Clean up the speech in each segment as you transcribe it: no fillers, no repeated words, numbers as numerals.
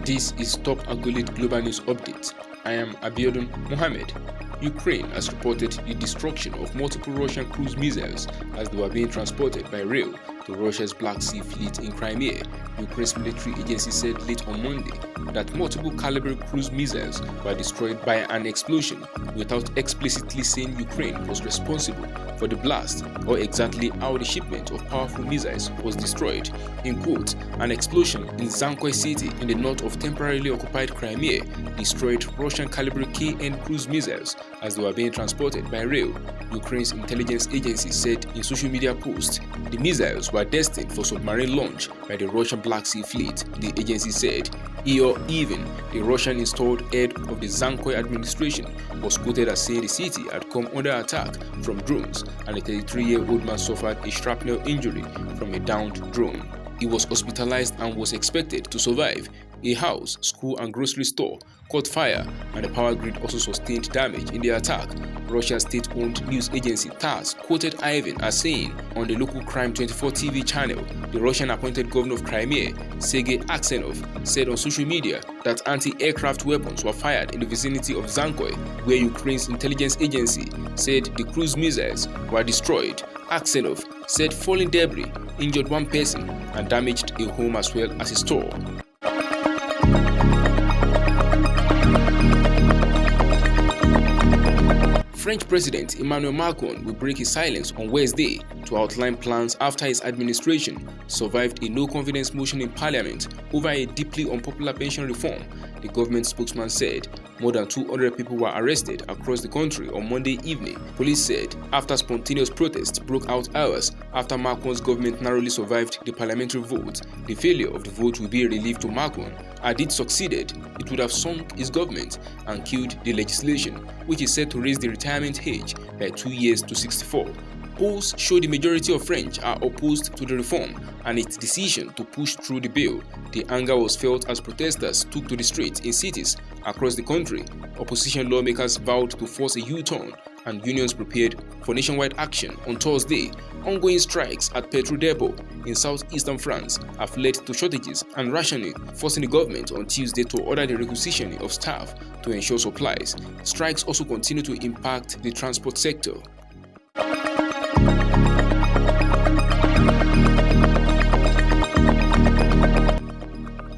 This is Top Agolite Global News Update. I am Abiodun Mohammed. Ukraine has reported the destruction of multiple Russian cruise missiles as they were being transported by rail to Russia's Black Sea Fleet in Crimea. Ukraine's military agency said late on Monday that multiple Kalibr cruise missiles were destroyed by an explosion without explicitly saying Ukraine was responsible for the blast or exactly how the shipment of powerful missiles was destroyed. In quote, an explosion in Zankoy city in the north of temporarily occupied Crimea destroyed Russian Kalibr KN cruise missiles as they were being transported by rail, Ukraine's intelligence agency said in social media posts. The missiles were destined for submarine launch by the Russian Black Sea Fleet, the agency said. Even the Russian-installed head of the Zankoy administration was quoted as saying the city had come under attack from drones and a 33-year-old man suffered a shrapnel injury from a downed drone. He was hospitalized and was expected to survive. A house, school and grocery store caught fire and the power grid also sustained damage in the attack. Russia's state-owned news agency TASS quoted Ivan as saying on the local Crime 24 TV channel, the Russian-appointed governor of Crimea, Sergei Aksenov, said on social media that anti-aircraft weapons were fired in the vicinity of Zankoy, where Ukraine's intelligence agency said the cruise missiles were destroyed. Aksenov said falling debris injured one person and damaged a home as well as a store. French President Emmanuel Macron will break his silence on Wednesday to outline plans after his administration survived a no-confidence motion in parliament over a deeply unpopular pension reform, the government spokesman said. More than 200 people were arrested across the country on Monday evening, police said, after spontaneous protests broke out hours after Macron's government narrowly survived the parliamentary vote. The failure of the vote will be a relief to Macron. Had it succeeded, it would have sunk his government and killed the legislation, which is set to raise the retirement age by 2 years to 64. Polls show the majority of French are opposed to the reform and its decision to push through the bill. The anger was felt as protesters took to the streets in cities across the country. Opposition lawmakers vowed to force a U-turn and unions prepared for nationwide action on Thursday. Ongoing strikes at petrol depot in southeastern France have led to shortages and rationing, forcing the government on Tuesday to order the requisitioning of staff to ensure supplies. Strikes also continue to impact the transport sector.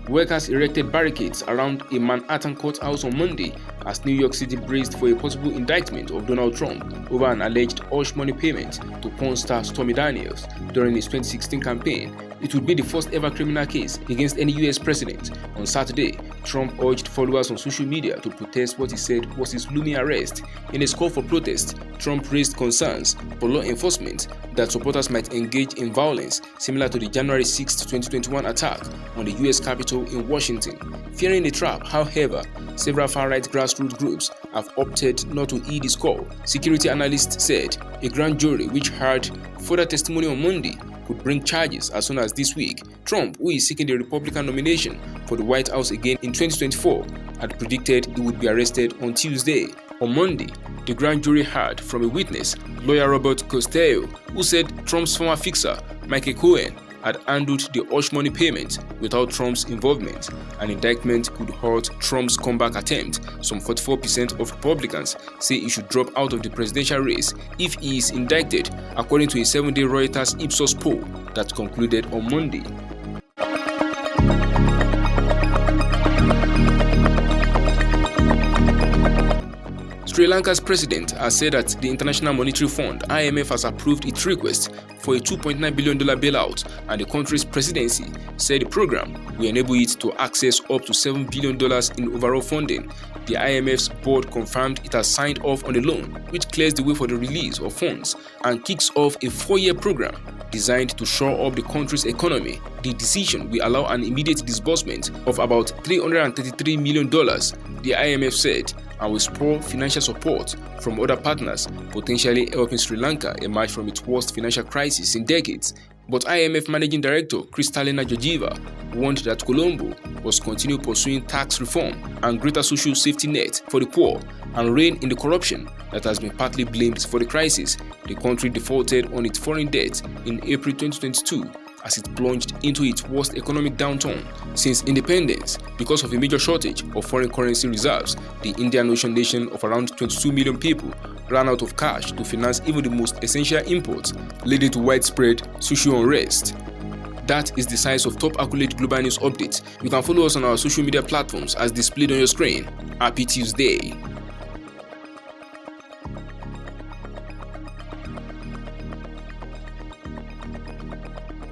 Workers erected barricades around a Manhattan courthouse on Monday as New York City braced for a possible indictment of Donald Trump over an alleged hush money payment to porn star Stormy Daniels during his 2016 campaign. It would be the first ever criminal case against any US president. On Saturday, Trump urged followers on social media to protest what he said was his looming arrest. In his call for protest, Trump raised concerns for law enforcement that supporters might engage in violence similar to the January 6, 2021 attack on the US Capitol in Washington. Fearing the trap, however, several far-right grassroots groups have opted not to heed his call. Security analysts said a grand jury which heard further testimony on Monday could bring charges as soon as this week. Trump, who is seeking the Republican nomination for the White House again in 2024, had predicted he would be arrested on Tuesday. On Monday, the grand jury heard from a witness, lawyer Robert Costello, who said Trump's former fixer, Michael Cohen, had handled the hush money payment without Trump's involvement. An indictment could hurt Trump's comeback attempt. Some 44% of Republicans say he should drop out of the presidential race if he is indicted, according to a 7-day Reuters Ipsos poll that concluded on Monday. Sri Lanka's president has said that the International Monetary Fund (IMF) has approved its request for a $2.9 billion bailout, and the country's presidency said the program will enable it to access up to $7 billion in overall funding. The IMF's board confirmed it has signed off on a loan which clears the way for the release of funds and kicks off a 4-year program designed to shore up the country's economy. The decision will allow an immediate disbursement of about $333 million, the IMF said, and will spur financial support from other partners, potentially helping Sri Lanka emerge from its worst financial crisis in decades. But IMF Managing Director Kristalina Georgieva warned that Colombo must continue pursuing tax reform and greater social safety net for the poor and rein in the corruption that has been partly blamed for the crisis. The country defaulted on its foreign debt in April 2022 as it plunged into its worst economic downturn since independence because of a major shortage of foreign currency reserves. The Indian Ocean nation of around 22 million people ran out of cash to finance even the most essential imports, leading to widespread social unrest. That is the size of top accurate global news updates. You can follow us on our social media platforms as displayed on your screen. Happy Tuesday!